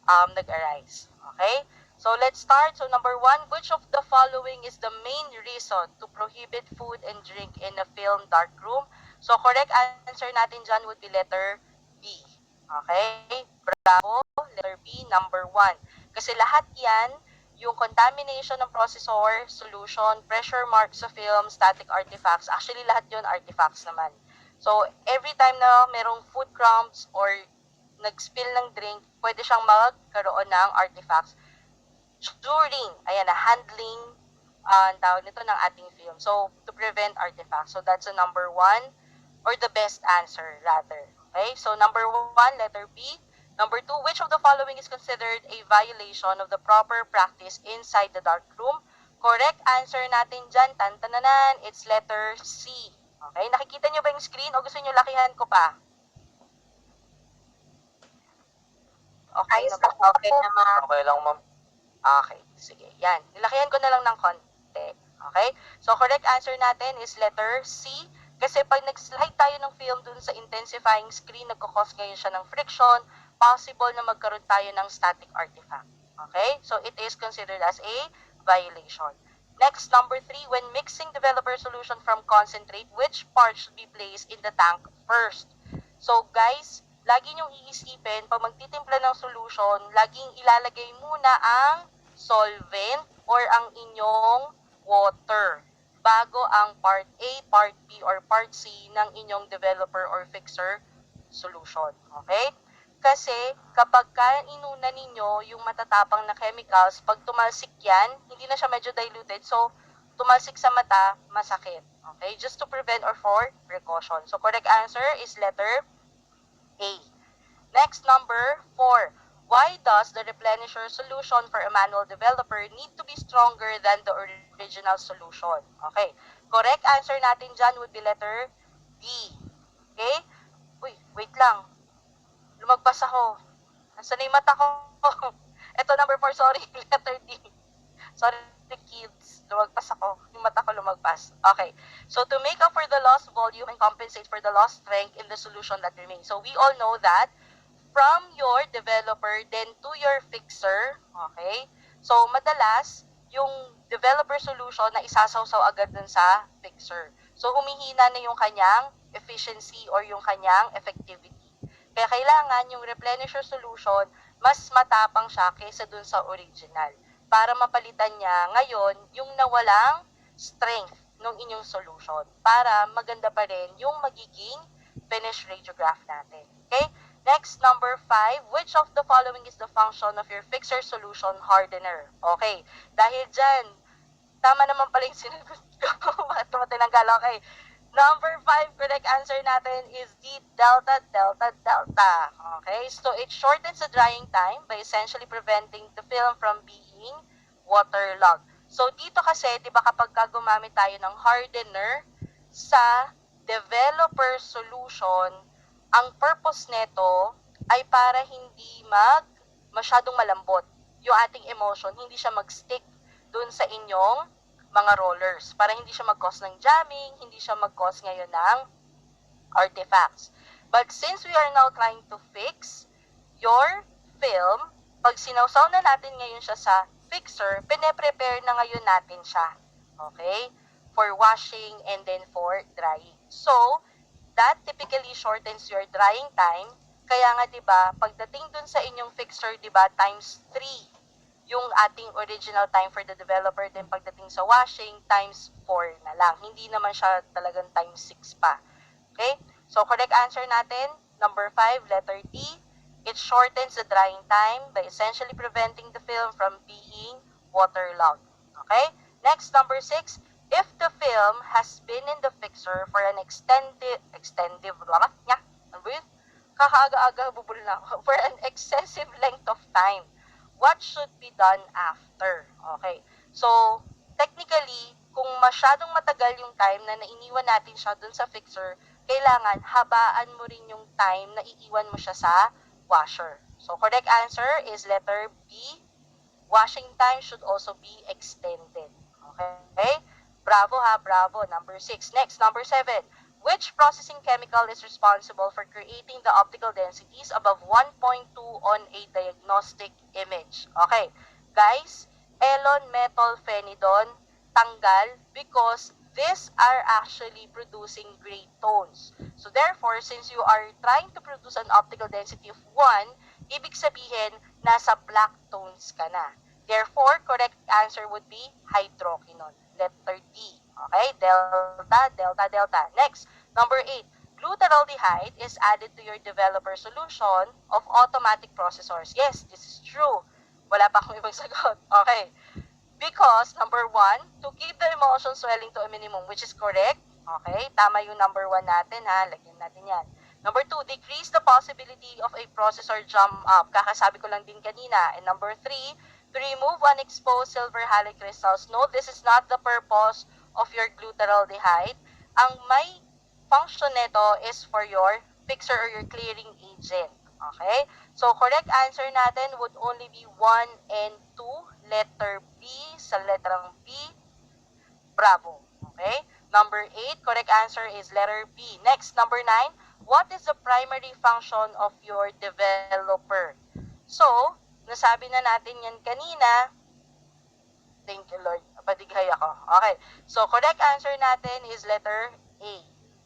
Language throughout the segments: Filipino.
nag-arise. Okay? So let's start. So number 1, which of the following is the main reason to prohibit food and drink in a film darkroom? So correct answer natin dyan would be letter B. Okay? Bravo. Letter B, number 1. Kasi lahat yan, yung contamination ng processor, solution, pressure marks sa film, static artifacts, actually lahat yun artifacts naman. So every time na merong food crumbs or nag-spill ng drink, pwede siyang magkaroon ng artifacts during, ayan na, handling, ang tawag nito ng ating film. So, to prevent artifacts. So, that's a number 1 or the best answer, rather. Okay? So, number 1, letter B. Number 2, which of the following is considered a violation of the proper practice inside the dark room? Correct answer natin dyan, tantananan, it's letter C. Okay? Nakikita nyo ba yung screen o gusto nyo lakihan ko pa? Okay na ba? Okay naman. Okay lang, ma'am. Okay, sige. Yan. Nilakihan ko na lang ng konti. Okay? So, correct answer natin is letter C. Kasi pag nag-slide tayo ng film dun sa intensifying screen, nagkakos ngayon siya ng friction, possible na magkaroon tayo ng static artifact. Okay? So, it is considered as a violation. Next, number 3, when mixing developer solution from concentrate, which part should be placed in the tank first? So, guys, lagi niyong iisipin, pag magtitimpla ng solution, laging ilalagay muna ang solvent or ang inyong water bago ang part A, part B, or part C ng inyong developer or fixer solution. Okay? Kasi kapag inuna ninyo yung matatapang na chemicals, pag tumalsik yan, hindi na siya medyo diluted, so tumalsik sa mata, masakit. Okay? Just to prevent or for precaution. So correct answer is letter A. Next, number 4. Why does the replenisher solution for a manual developer need to be stronger than the original solution? Okay. Correct answer natin dyan would be letter D. Okay? Uy, wait lang. Lumagpas ako. Nasaan na yung mata ko? Ito, number 4, sorry. Letter D. Sorry, kids. Lumagpas ako. Yung mata ko lumagpas. Okay. So, to make up for the lost volume and compensate for the lost strength in the solution that remains. So, we all know that from your developer then to your fixer, okay? So, madalas, yung developer solution na isasawsaw agad dun sa fixer. So, humihina na yung kanyang efficiency or yung kanyang effectivity. Kaya kailangan yung replenisher solution, mas matapang siya kaysa dun sa original. Para mapalitan niya ngayon yung nawalang strength ng inyong solution. Para maganda pa rin yung magiging finished radiograph natin. Okay? Next, number 5, which of the following is the function of your fixer solution hardener? Okay, dahil dyan, tama naman pala yung sinagot ko. Bakit mo tinanggal? Okay. Number 5, correct answer natin is D, delta, delta, delta. Okay, so it shortens the drying time by essentially preventing the film from being waterlogged. So dito kasi, di ba kapag gumamit tayo ng hardener sa developer solution, ang purpose nito ay para hindi masyadong malambot yung ating emulsion, hindi siya mag-stick dun sa inyong mga rollers para hindi siya mag-cause ng jamming, hindi siya mag-cause ngayon ng artifacts. But since we are now trying to fix your film, pag sinawsaw na natin ngayon siya sa fixer, pine-prepare na ngayon natin siya. Okay? For washing and then for drying. So, that typically shortens your drying time. Kaya nga 'di ba, pagdating dun sa inyong fixer, 'di ba, times 3 yung ating original time for the developer, then pagdating sa washing, times 4 na lang. Hindi naman siya talagang times 6 pa. Okay? So, correct answer natin, number 5, letter D. It shortens the drying time by essentially preventing the film from being waterlogged. Okay? Next, number 6, if the film has been in the fixer for an for an excessive length of time, what should be done after? Okay. So, technically, kung masyadong matagal yung time na nainiwan natin siya dun sa fixer, kailangan habaan mo rin yung time na iiwan mo siya sa washer. So, correct answer is letter B. Washing time should also be extended. Okay? Bravo ha, bravo. Number 6. Next, number 7. Which processing chemical is responsible for creating the optical densities above 1.2 on a diagnostic image? Okay, guys, elon methylphenidone, tanggal, because these are actually producing gray tones. So therefore, since you are trying to produce an optical density of 1, ibig sabihin, nasa black tones ka na. Therefore, correct answer would be hydroquinone. Letter D. Okay? Delta, delta, delta. Next, number 8. Glutaraldehyde is added to your developer solution of automatic processors. Yes, this is true. Wala pa akong ibang sagot. Okay. Because, number 1, to keep the emulsion swelling to a minimum, which is correct. Okay? Tama yung number 1 natin, ha? Lagyan natin yan. Number 2, decrease the possibility of a processor jump up. Kakasabi ko lang din kanina. And number 3, to remove unexposed silver halide crystals. No, this is not the purpose of your glutaraldehyde. Ang may function nito is for your fixer or your clearing agent. Okay? So, correct answer natin would only be 1 and 2. Letter B sa letrang B. Bravo. Okay? Number 8, correct answer is letter B. Next, number 9, what is the primary function of your developer? So, nasabi na natin yan kanina. Thank you, Lord. Padighay ako. Okay. So, correct answer natin is letter A.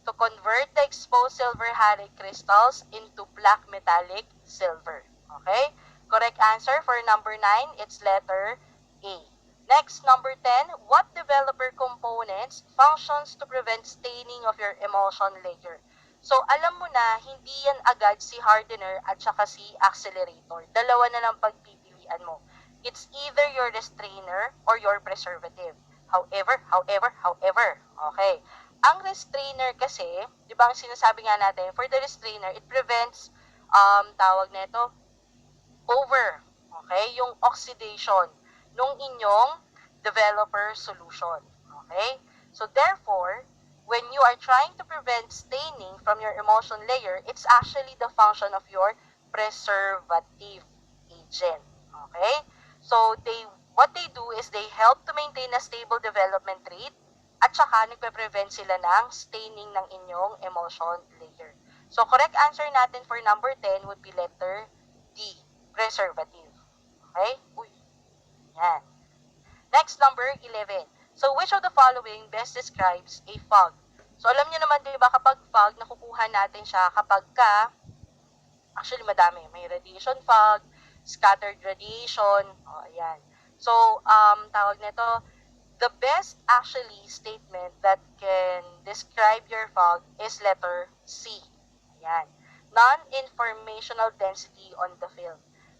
To convert the exposed silver halide crystals into black metallic silver. Okay? Correct answer for number 9, it's letter A. Next, number 10, what developer components functions to prevent staining of your emulsion layer? So, alam mo na, hindi yan agad si hardener at saka si accelerator. Dalawa na lang pagpipilian mo. It's either your restrainer or your preservative. However, okay. Ang restrainer kasi, di ba ang sinasabi nga natin, for the restrainer, it prevents, tawag nito, yung oxidation nung inyong developer solution. Okay? So therefore, when you are trying to prevent staining from your emulsion layer, it's actually the function of your preservative agent. Okay? So what they do is they help to maintain a stable development rate at saka nagpe-prevent sila ng staining ng inyong emulsion layer. So correct answer natin for number 10 would be letter D, preservative. Okay? Uy. Yan. Next, number 11. So, which of the following best describes a fog? So, alam niyo naman, di ba, kapag fog, nakukuha natin siya kapag actually, madami. May radiation fog, scattered radiation, ayan. So, tawag nito, the best, actually, statement that can describe your fog is letter C. Ayan. Non-informational density on the film.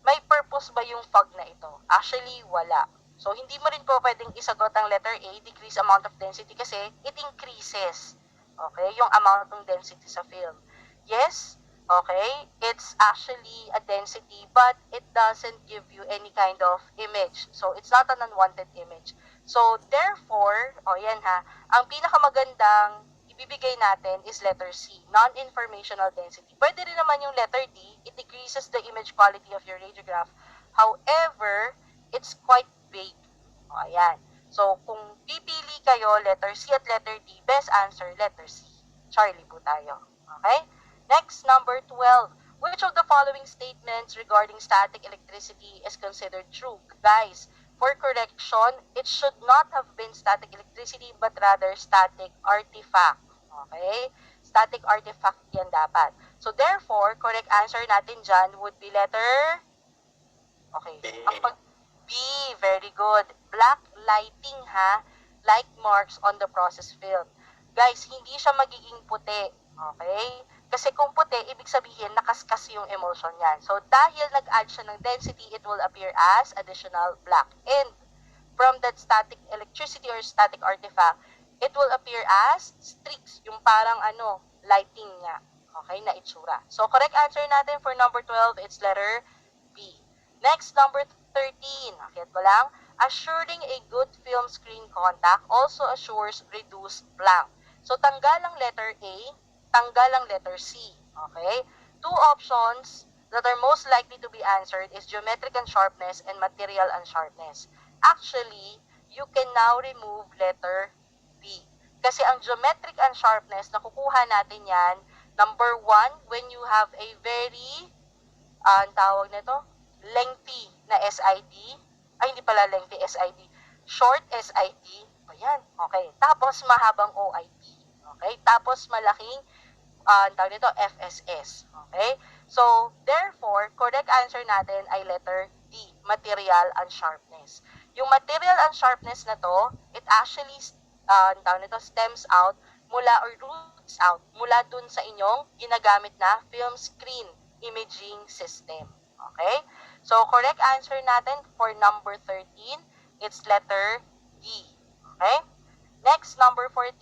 May purpose ba yung fog na ito? Actually, wala. So, hindi mo rin po pwedeng isagot ang letter A, decrease amount of density, kasi it increases, okay, yung amount ng density sa film. Yes, okay, it's actually a density, but it doesn't give you any kind of image. So, it's not an unwanted image. So, therefore, yan ha, ang pinakamagandang ibibigay natin is letter C, non-informational density. Pwede rin naman yung letter D, it decreases the image quality of your radiograph. However, it's quite vague. Ayan. So, kung pipili kayo, letter C at letter D, best answer, letter C. Charlie po tayo. Okay? Next, number 12. Which of the following statements regarding static electricity is considered true? Guys, for correction, it should not have been static electricity, but rather static artifact. Okay? Static artifact yan dapat. So, therefore, correct answer natin dyan would be letter... Okay. B, very good. Black lighting ha, light marks on the process film. Guys, hindi siya magiging puti. Okay? Kasi kung puti, ibig sabihin nakaskas yung emulsion yan. So, dahil nag-add siya ng density, it will appear as additional black. And from that static electricity or static artifact, it will appear as streaks, yung parang lighting niya. Okay, na itsura. So, correct answer natin for number 12, it's letter B. Next, number 13. Akit ko lang. Assuring a good film screen contact also assures reduced blank. So, tanggal ang letter A, tanggal ang letter C. Okay? Two options that are most likely to be answered is geometric unsharpness and material unsharpness. Actually, you can now remove letter B. Kasi ang geometric unsharpness, nakukuha natin yan, number 1, when you have a very, ang tawag nito, lengthy na SID, ay hindi pala lengthy SID, short SID, ba yan? Okay. Tapos mahabang OID. Okay. Tapos malaking, tawag nito, FSS. Okay. So, therefore, correct answer natin ay letter D, material unsharpness. Yung material unsharpness na to, it actually, tawag nito, stems out mula or roots out mula dun sa inyong ginagamit na film screen imaging system. Okay? So, correct answer natin for number 13, it's letter D. Okay? Next, number 14,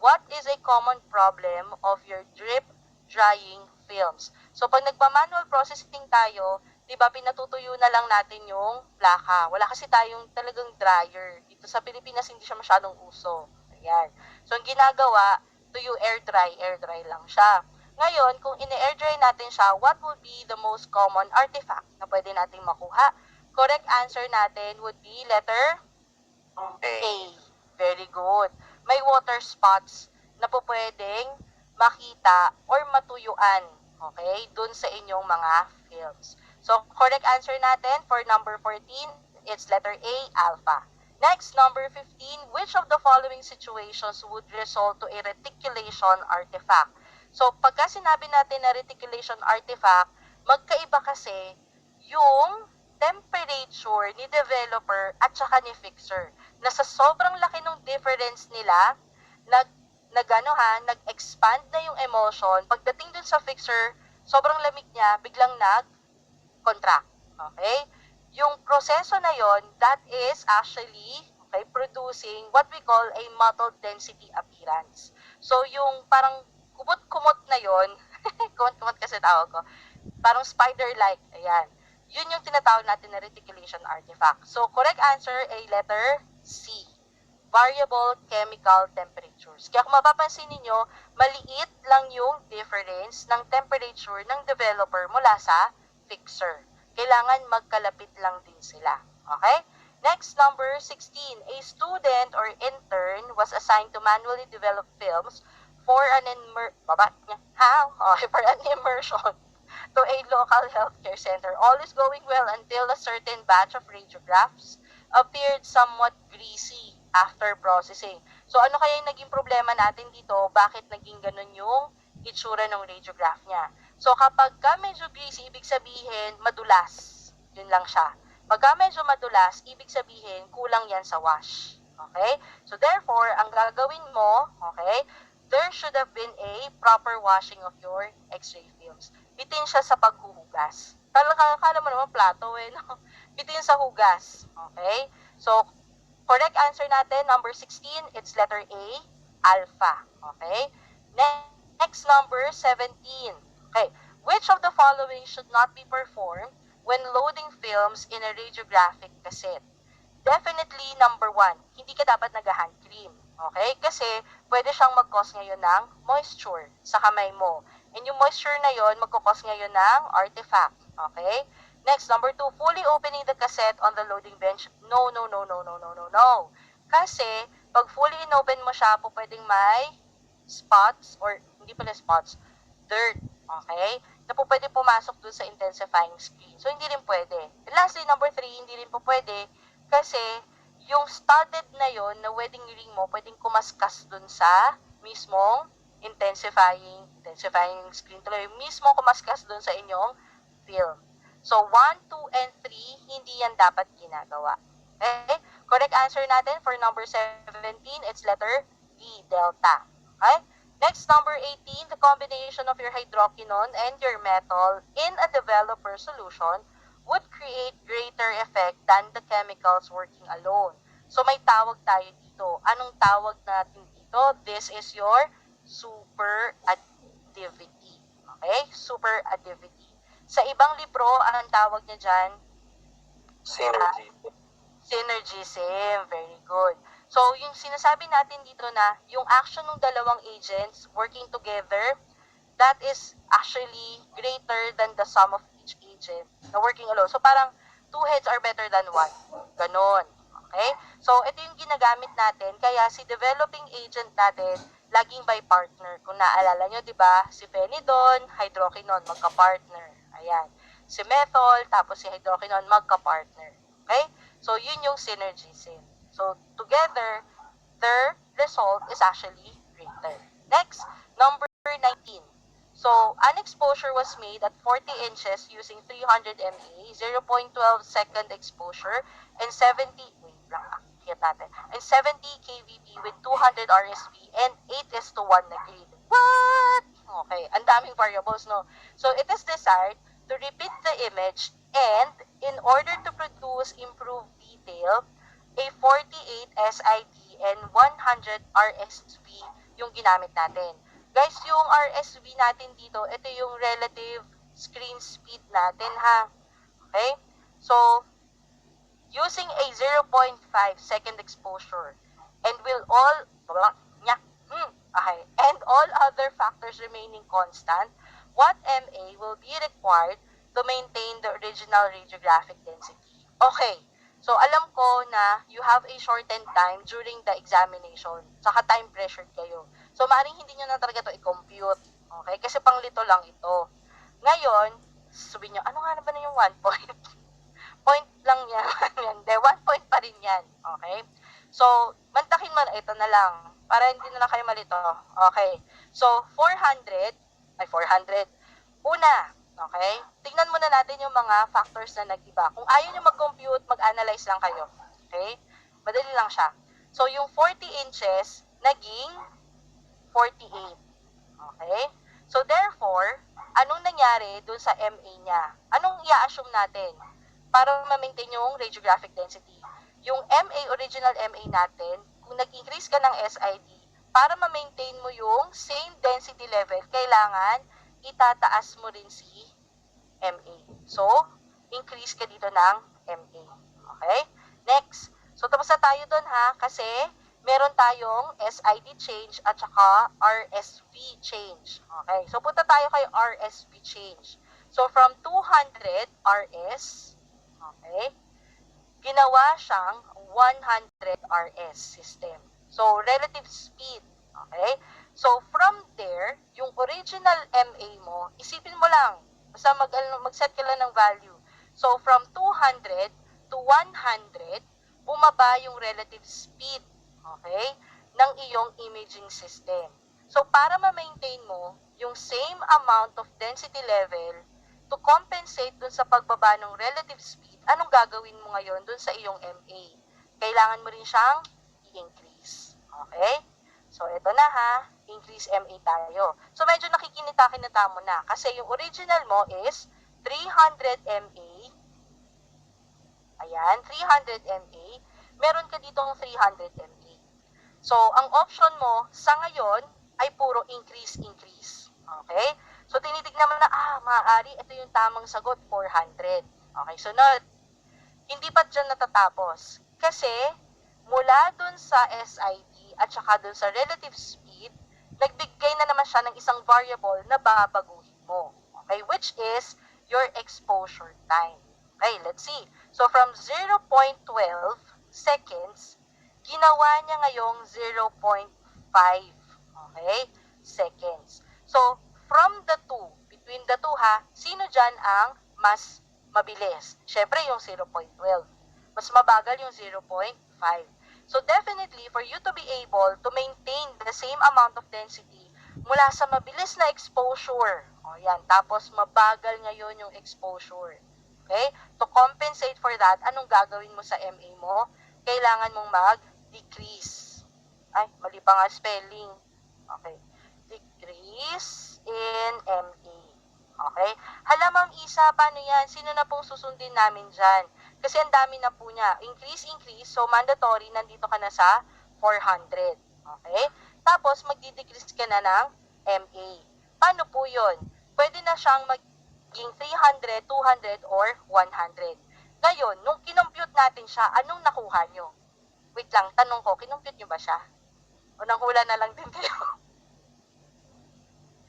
what is a common problem of your drip drying films? So, pag nagpa-manual processing tayo, di ba, pinatutuyo na lang natin yung plaka. Wala kasi tayong talagang dryer. Dito sa Pilipinas, hindi siya masyadong uso. Ayan. So, ang ginagawa, tuyo air dry lang siya. Ngayon, kung ine-air dry natin siya, what would be the most common artifact na pwede nating makuha? Correct answer natin would be letter A. Very good. May water spots na po pwedeng makita or matuyuan, okay, dun sa inyong mga films. So, correct answer natin for number 14, it's letter A, alpha. Next, number 15, which of the following situations would result to a reticulation artifact? So, pagka sinabi natin na reticulation artifact, magkaiba kasi yung temperature ni developer at saka ni fixer. Na sa sobrang laki ng difference nila, nag-expand na yung emulsion. Pagdating dun sa fixer, sobrang lamig niya, biglang nag-contract. Okay? Yung proseso na yon, that is actually, okay, producing what we call a mottled density appearance. So, yung parang kumot-kumot na yon, kumot-kumot kasi tawag ko, parang spider-like, ayan. Yun yung tinatawag natin na reticulation artifact. So, correct answer ay letter C, variable chemical temperatures. Kaya kung mapapansin ninyo, maliit lang yung difference ng temperature ng developer mula sa fixer. Kailangan magkalapit lang din sila. Okay? Next, number 16. A student or intern was assigned to manually develop films for an immersion to a local healthcare center. All is going well until a certain batch of radiographs appeared somewhat greasy after processing. So, ano kaya yung naging problema natin dito? Bakit naging ganun yung itsura ng radiograph niya? So, kapag medyo greasy, ibig sabihin madulas. Yun lang siya. Pagka medyo madulas, ibig sabihin kulang yan sa wash. Okay? So, therefore, ang gagawin mo, okay, there should have been a proper washing of your X-ray films. Bitin siya sa paghuhugas. Kala mo naman plato no? Bitin sa hugas. Okay? So, correct answer natin, number 16, it's letter A, alpha. Okay? Next, number 17. Okay. Which of the following should not be performed when loading films in a radiographic cassette? Definitely, number 1, hindi ka dapat nag-hand cream. Okay? Kasi, pwede siyang mag-cause ngayon ng moisture sa kamay mo. And yung moisture na yon magkukos ngayon ng artifact. Okay? Next, number 2, fully opening the cassette on the loading bench. No. Kasi, pag fully inopen mo siya, po pwedeng may spots, or hindi pala spots, dirt. Okay? Na po pwede pumasok dun sa intensifying screen. So, hindi rin pwede. And lastly, number 3, hindi rin po pwede kasi yung studded na yon na wedding ring mo, pwedeng kumaskas dun sa mismong intensifying screen. Tuloy, mismong kumaskas dun sa inyong film. So, 1, 2, and 3, hindi yan dapat ginagawa. Okay? Correct answer natin for number 17, it's letter D, delta. Okay? Next, number 18, the combination of your hydroquinone and your metal in a developer solution would create greater effect than the chemicals working alone. So, may tawag tayo dito. Anong tawag natin dito? This is your superadditivity. Okay? Superadditivity. Sa ibang libro, anong tawag niya dyan? Synergy. Synergism. Very good. So, yung sinasabi natin dito na yung action ng dalawang agents working together, that is actually greater than the sum of each agent na working alone. So, parang two heads are better than one. Ganon. Okay? So, ito yung ginagamit natin. Kaya si developing agent natin, laging by partner. Kung naalala nyo, di ba? Si phenidone, hydroquinone, magka-partner. Ayan. Si methyl, tapos si hydroquinone, magka-partner. Okay? So, yun yung synergism. So, together, their result is actually greater. Next, number 19. So, an exposure was made at 40 inches using 300 mA, 0.12 second exposure, and 70, wait lang, hit natin, and 70 kVp with 200 RSV and 8:1 na grade. What? Okay, ang daming variables, no? So, it is desired to repeat the image and in order to produce improved detail, a 48 SID and 100 RSV yung ginamit natin. Guys, yung RSV natin dito, ito yung relative screen speed natin, ha? Okay? So, using a 0.5 second exposure and will all, okay, and all other factors remaining constant, what MA will be required to maintain the original radiographic density? Okay. So, alam ko na you have a shortened time during the examination. Saka time pressured kayo. So, maaaring hindi nyo na talaga ito i-compute. Okay? Kasi panglito lang ito. Ngayon, sabihin nyo, ano nga na ba na yung 1 point? Point lang yan. Hindi, 1 point pa rin yan. Okay? So, mantakin mo na, ito na lang. Para hindi na lang kayo malito. Okay. So, 400. Una, okay? Tingnan muna natin yung mga factors na nag-iba. Kung ayaw nyo mag-compute, mag-analyze lang kayo. Okay? Madali lang siya. So, yung 40 inches, naging 48. Okay? So, therefore, anong nangyari dun sa MA niya? Anong i-assume natin para ma-maintain yung radiographic density? Yung MA, original MA natin, kung nag-increase ka ng SID, para ma-maintain mo yung same density level, kailangan itataas mo rin si MA. So, increase ka dito ng MA. Okay? Next. So, tapos na tayo dun, ha? Kasi, meron tayong SID change at saka RSV change. Okay? So, punta tayo kay RSV change. So, from 200 RS, okay, ginawa siyang 100 RS system. So, relative speed. Okay? So, from there, yung original MA mo, isipin mo lang, basta mag-set ka lang ng value. So, from 200 to 100, bumaba yung relative speed, okay, ng iyong imaging system. So, para ma-maintain mo yung same amount of density level, to compensate dun sa pagbaba ng relative speed, anong gagawin mo ngayon dun sa iyong MA? Kailangan mo rin siyang i-increase. Okay? So, ito na, ha. Increase MA tayo. So, medyo nakikinita-kinita mo na. Kasi yung original mo is 300 MA. Ayan, 300 MA. Meron ka ditong 300 MA. So, ang option mo sa ngayon ay puro increase. Okay? So, tinitignan mo na, maaari, ito yung tamang sagot, 400. Okay, sunod. Hindi pa dyan natatapos. Kasi, mula dun sa SID at saka dun sa relative speed, nagbigay na naman siya ng isang variable na babaguhin mo. Okay, which is your exposure time. Okay, let's see. So, from 0.12 seconds, ginawa niya ngayong 0.5, okay, seconds. So, from the two, between the two, ha, sino dyan ang mas mabilis? Syempre, yung 0.12. Mas mabagal yung 0.5. So, definitely, for you to be able to maintain the same amount of density mula sa mabilis na exposure, o yan, tapos mabagal ngayon yung exposure. Okay? To compensate for that, anong gagawin mo sa MA mo? Kailangan mong mag-decrease. Ay, mali pa nga spelling. Okay. Decrease in MA. Okay? Hala, Ma'am Isa, paano yan? Sino na pong susundin namin dyan? Kasi ang dami na po niya. Increase. So, mandatory, nandito ka na sa 400. Okay? Tapos, magdi-decrease ka na ng MA. Paano po yun? Pwede na siyang maging 300, 200, or 100. Ngayon, nung kinompute natin siya, anong nakuha nyo? Wait lang, tanong ko, kinompute nyo ba siya? O nanghula na lang din kayo?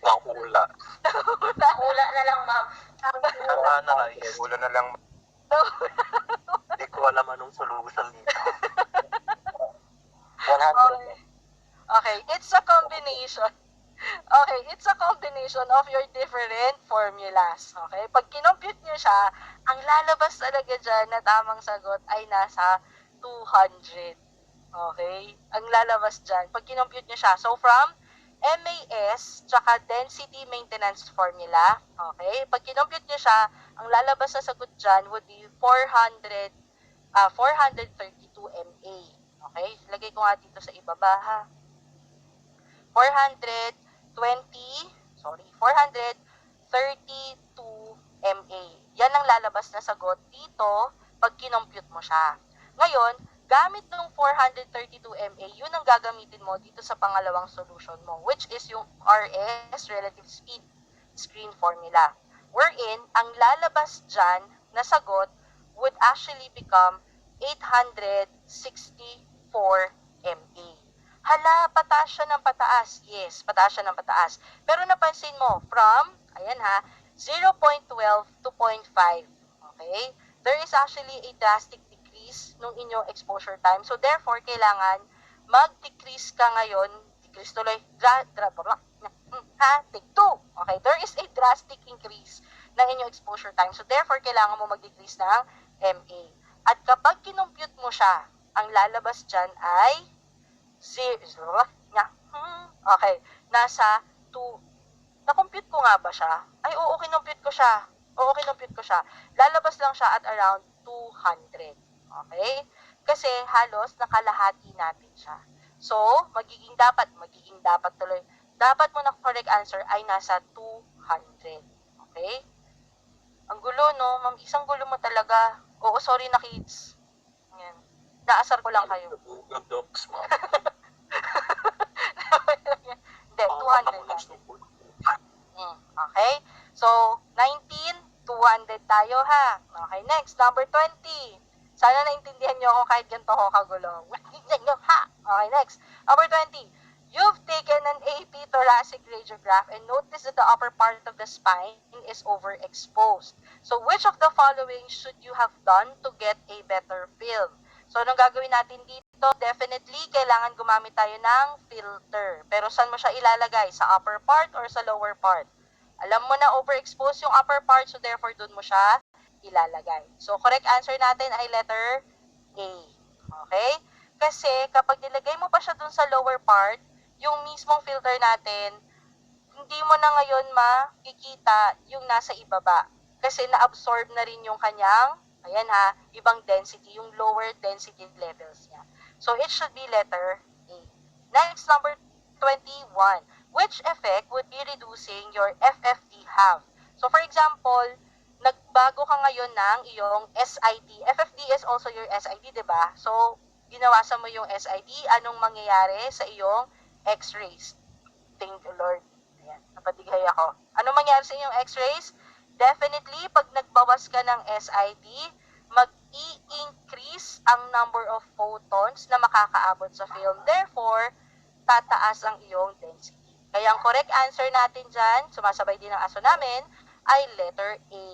Nahula. Hula na lang, ma'am. Wala na lang. Hindi ko alam anong solution dito. combination. Okay, it's a combination of your different formulas. Okay, pag kinompute nyo siya, ang lalabas talaga dyan na tamang sagot ay nasa 200. Okay, ang lalabas dyan, pag kinompute nyo siya. So, from MAS, tsaka density maintenance formula, okay, pag kinompute nyo siya, ang lalabas na sagot dyan would be 432 MA. Okay, lagay ko nga dito sa ibaba ha. 432 MA. Yan ang lalabas na sagot dito pag kinompute mo siya. Ngayon, gamit ng 432 MA, yun ang gagamitin mo dito sa pangalawang solution mo, which is yung RS, relative speed screen formula. Wherein, ang lalabas dyan na sagot would actually become 864 MA. Hala, pataas siya ng pataas. Yes, pataas siya ng pataas. Pero napansin mo, from, ayan ha, 0.12 to 0.5. Okay? There is actually a drastic decrease nung inyong exposure time. So, therefore, kailangan mag-decrease ka ngayon. Decrease tuloy. Take 2. Okay? There is a drastic increase ng inyong exposure time. So, therefore, kailangan mo mag-decrease ng MA. At kapag kinompute mo siya, ang lalabas dyan ay okay, nasa 2. Na-compute ko nga ba siya? Ay, oo, kinompute ko siya. Oo, kinompute ko siya. Lalabas lang siya at around 200. Okay? Kasi halos nakalahati natin siya. So, magiging dapat tuloy. Dapat mo na correct answer ay nasa 200. Okay? Ang gulo, no? Ma'am, isang gulo mo talaga. Oo, sorry na kids. Yan. Naasar ko lang kayo. Good dogs, ma'am. Hindi, 200. Okay? So, 19, 200 tayo ha. Okay, next, number 20. Sana naintindihan nyo ako kahit ganito ako kagulo. Okay, next. Number 20. You've taken an AP thoracic radiograph and noticed that the upper part of the spine is overexposed. So, which of the following should you have done to get a better film? So, anong gagawin natin dito? Definitely, kailangan gumamit tayo ng filter. Pero saan mo siya ilalagay? Sa upper part or sa lower part? Alam mo na overexposed yung upper part, so therefore, dun mo siya ilalagay. So, correct answer natin ay letter A. Okay? Kasi, kapag nilagay mo pa siya dun sa lower part, yung mismong filter natin, hindi mo na ngayon makikita yung nasa ibaba. Kasi na-absorb na rin yung kanyang, ayan ha, ibang density, yung lower density levels niya. So, it should be letter A. Next, number 21. Which effect would be reducing your FFT half? So, for example, nagbago ka ngayon ng iyong SID. FFD is also your SID, diba? So, ginawasan mo yung SID, anong mangyayari sa iyong X-rays? Thank you, Lord. Ayan, napatigay ako. Anong mangyayari sa iyong X-rays? Definitely, pag nagbawas ka ng SID, mag-i-increase ang number of photons na makakaabot sa film. Therefore, tataas ang iyong density. Kaya ang correct answer natin dyan, sumasabay din ang aso namin, ay letter A.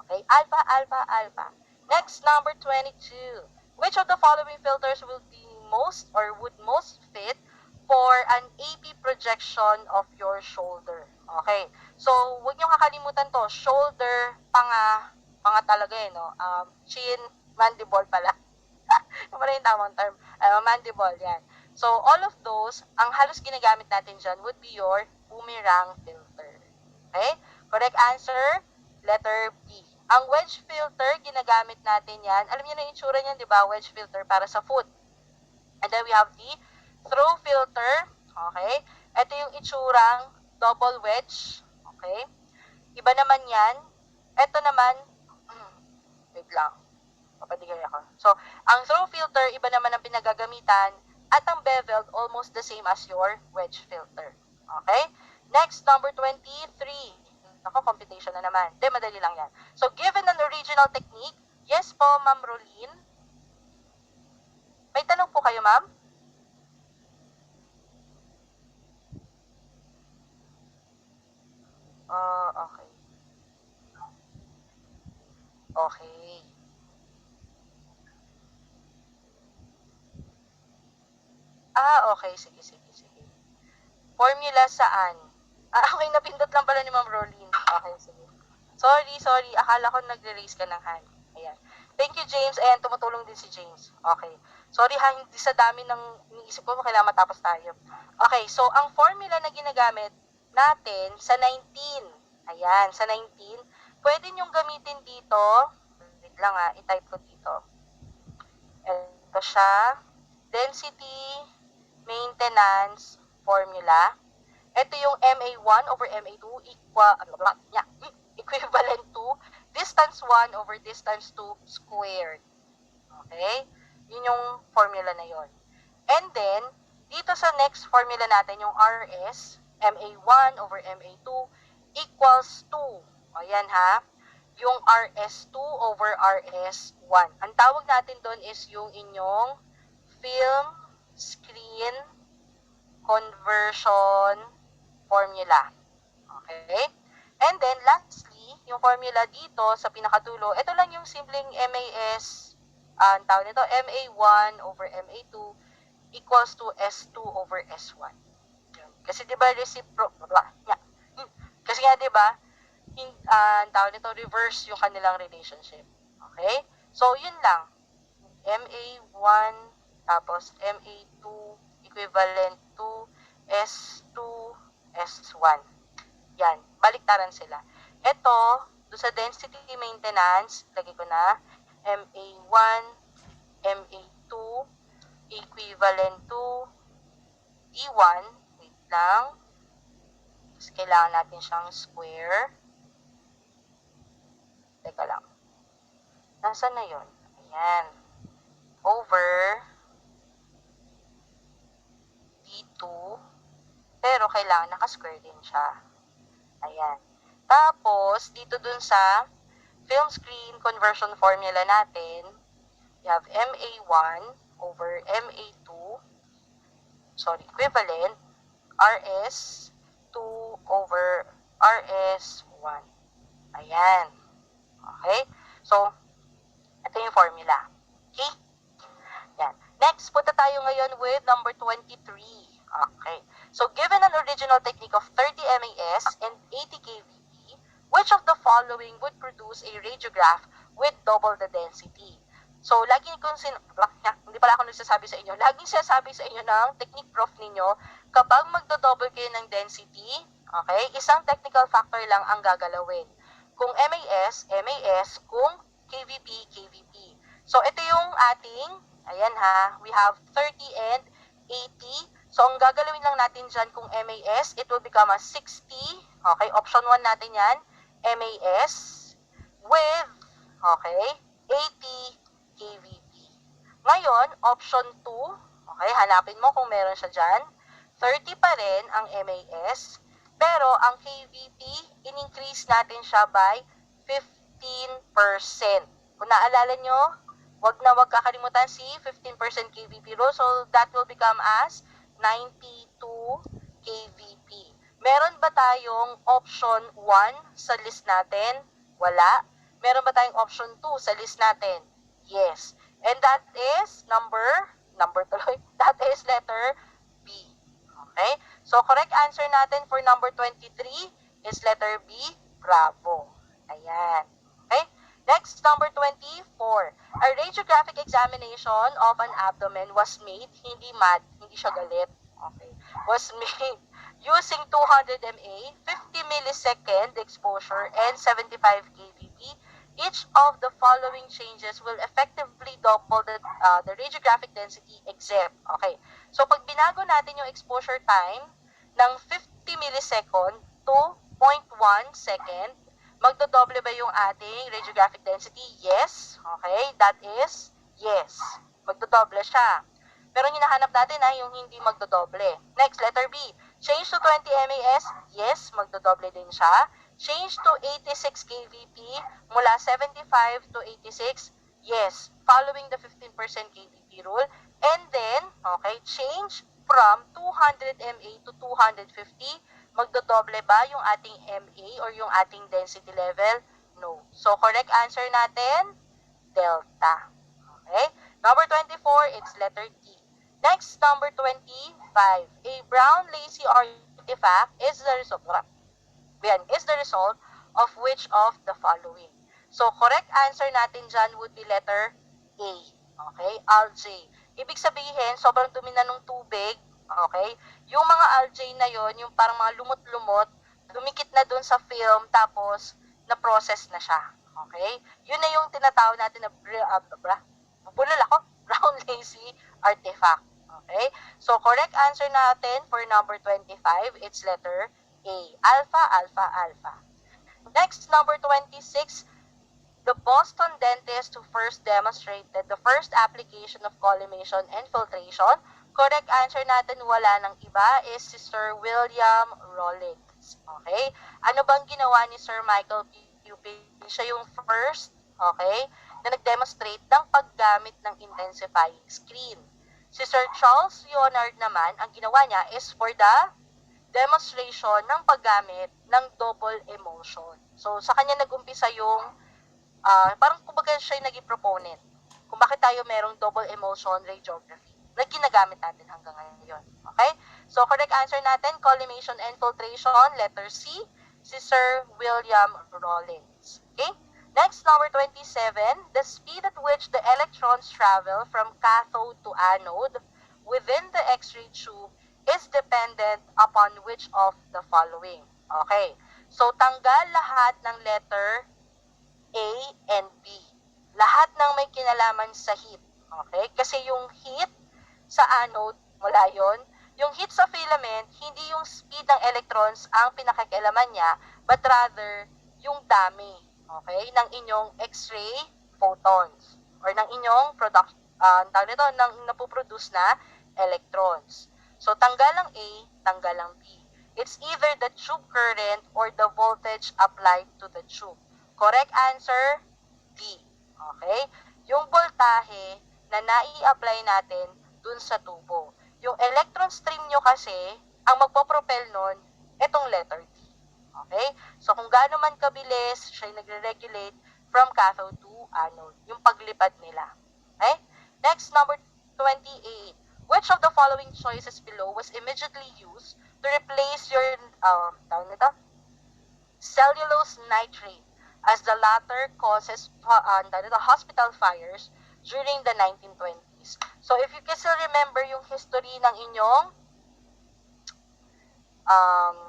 Okay, alpha, alpha, alpha. Next, number 22. Which of the following filters will be most or would most fit for an AP projection of your shoulder? Okay, so huwag niyo kakalimutan to, shoulder, panga talaga no? Chin, mandible pala. Yung pala yung tamang term. Mandible, yan. So, all of those, ang halos ginagamit natin dyan would be your boomerang filter. Okay? Correct answer, letter B. Ang wedge filter, ginagamit natin yan. Alam niyo na yung itsura niyan, di ba? Wedge filter para sa foot. And then we have the throw filter. Okay? Ito yung itsurang double wedge. Okay? Iba naman yan. Ito naman, wait lang. Papadigay ako. So, ang throw filter, iba naman ang pinagagamitan. At ang beveled, almost the same as your wedge filter. Okay? Next, number 23. Ako, computation na naman. Hindi, madali lang yan. So, given an original technique, yes po, Ma'am Rolene. May tanong po kayo, Ma'am? Okay. Okay. Okay. Sige. Formula saan? Okay, napindot lang pala ni Ma'am Rolene. Okay, sige. Sorry. Akala ko nagre-raise ka ng hand. Ayan. Thank you, James. Ayan, tumutulong din si James. Okay. Sorry ha, hindi sa dami ng iniisip ko, kailangan matapos tayo. Okay, so ang formula na ginagamit natin sa 19, ayan, sa 19, pwede nyong gamitin dito, wait lang ha, i-type ko dito. Ito siya, density maintenance formula. Ito yung MA1 over MA2 equivalent to distance 1 over distance 2 squared. Okay? Yun yung formula na yon. And then, dito sa next formula natin, yung RS, MA1 over MA2 equals 2. Ayan ha. Yung RS2 over RS1. Ang tawag natin doon is yung inyong film screen conversion formula. Okay? And then, lastly, yung formula dito sa pinakadulo, ito lang yung simpleng MAS, ang tawag nito, MA1 over MA2 equals to S2 over S1. Kasi di ba kasi nga di ba, ang tawag nito, reverse yung kanilang relationship. Okay? So, yun lang. MA1 tapos MA2 equivalent to S2 S1. Yan, baliktaran sila. Ito, do sa density maintenance, lagay ko na, MA1, MA2, equivalent to E1, wait lang, kasi kailangan natin siyang square. Teka lang. Nasaan na yun? Ayan. Over D2, pero kailangan naka-square din siya. Ayan. Tapos, dito dun sa film screen conversion formula natin, you have MA1 over MA2, equivalent, RS2 over RS1. Ayan. Okay? So, ito yung formula. Okay? Yan. Next, punta tayo ngayon with number 23. Okay. So, given an original technique of 30 MAS and 80 kVp, which of the following would produce a radiograph with double the density? So, lagi kong hindi pala ako nagsasabi sa inyo, laging sinasabi sa inyo ng technique prof ninyo, kapag magdo-double kayo ng density, okay, isang technical factor lang ang gagalawin. Kung MAS, MAS, kung KVP, KVP. So, ito yung ating, ayan ha, we have 30 and 80. So, ang gagalawin lang natin dyan kung MAS, it will become a 60. Okay, option 1 natin yan. MAS with, okay, 80 kVp. Ngayon, option 2, okay, hanapin mo kung meron siya dyan. 30 pa rin ang MAS, pero ang KVP, in-increase natin siya by 15%. Kung naalala nyo, wag kakalimutan si 15% KVP rule. So, that will become as 92 kVp. Meron ba tayong option 1 sa list natin? Wala. Meron ba tayong option 2 sa list natin? Yes. And that is that is letter B. Okay? So, correct answer natin for number 23 is letter B, bravo. Ayan. Okay? Next, number 24. A radiographic examination of an abdomen was made, hindi siya galit, okay, was made using 200 mA, 50 millisecond exposure, and 75 kVp. Each of the following changes will effectively double the radiographic density except, okay, so pag binago natin yung exposure time ng 50 millisecond to 0.1 second, magdodoble ba yung ating radiographic density? Yes. Okay, that is yes. Magdodoble siya. Pero hinahanap natin yung hindi magdodoble. Next, letter B. Change to 20 MAS? Yes, magdodoble din siya. Change to 86 kVp mula 75 to 86? Yes, following the 15% kVp rule. And then, okay, change from 200 mA to 250, magdodoble ba yung ating MA or yung ating density level? No. So, correct answer natin, delta. Okay? Number 24, it's letter D. Next, number 25. A brown lacy artifact is the result. Is the result of which of the following? So, correct answer natin dyan would be letter A. Okay? Algae. Ibig sabihin, sobrang dumi na ng tubig. Okay? Yung mga algae na yon, yung parang mga lumot-lumot, dumikit na dun sa film, tapos na-process na siya. Okay? Yun na yung tinatawag natin na bulol ako, brown lazy artifact. Okay? So, correct answer natin for number 25, it's letter A. Alpha, alpha, alpha. Next, number 26, the Boston dentist who first demonstrated the first application of collimation and filtration. Correct answer natin, wala nang iba, is si Sir William Rawlings. Okay? Ano bang ginawa ni Sir Michael Pupin? Siya yung first, okay, na nag-demonstrate ng paggamit ng intensifying screen. Si Sir Charles Leonard naman, ang ginawa niya is for the demonstration ng paggamit ng double emulsion. So, sa kanya nag-umpisa yung, parang kumbaga siya yung naging proponent kung bakit tayo merong double emulsion radiography na ginagamit natin hanggang ngayon. Okay? So, correct answer natin, collimation and filtration, letter C, si Sir William Rawlings. Okay? Next, number 27, the speed at which the electrons travel from cathode to anode within the X-ray tube is dependent upon which of the following. Okay. So, tanggal lahat ng letter A and B. Lahat ng may kinalaman sa heat. Okay? Kasi yung heat sa anode, wala yun. Yung heat sa filament, hindi yung speed ng electrons ang pinakakialaman niya, but rather yung dami, okay, ng inyong X-ray photons or ng inyong ng napoproduce na electrons. So, tanggal ang A, tanggal ang B. It's either the tube current or the voltage applied to the tube. Correct answer, D. Okay? Yung voltahe na nai-apply natin dun sa tubo. Yung electron stream nyo kasi, ang magpo-propel nun, itong letter D. Okay? So, kung gaano man kabilis, siya yung nagre-regulate from cathode to anode. Yung paglipad nila. Okay? Next, number 28. Which of the following choices below was immediately used to replace your cellulose nitrate, as the latter causes hospital fires during the 1920s? So, if you can still remember yung history ng inyong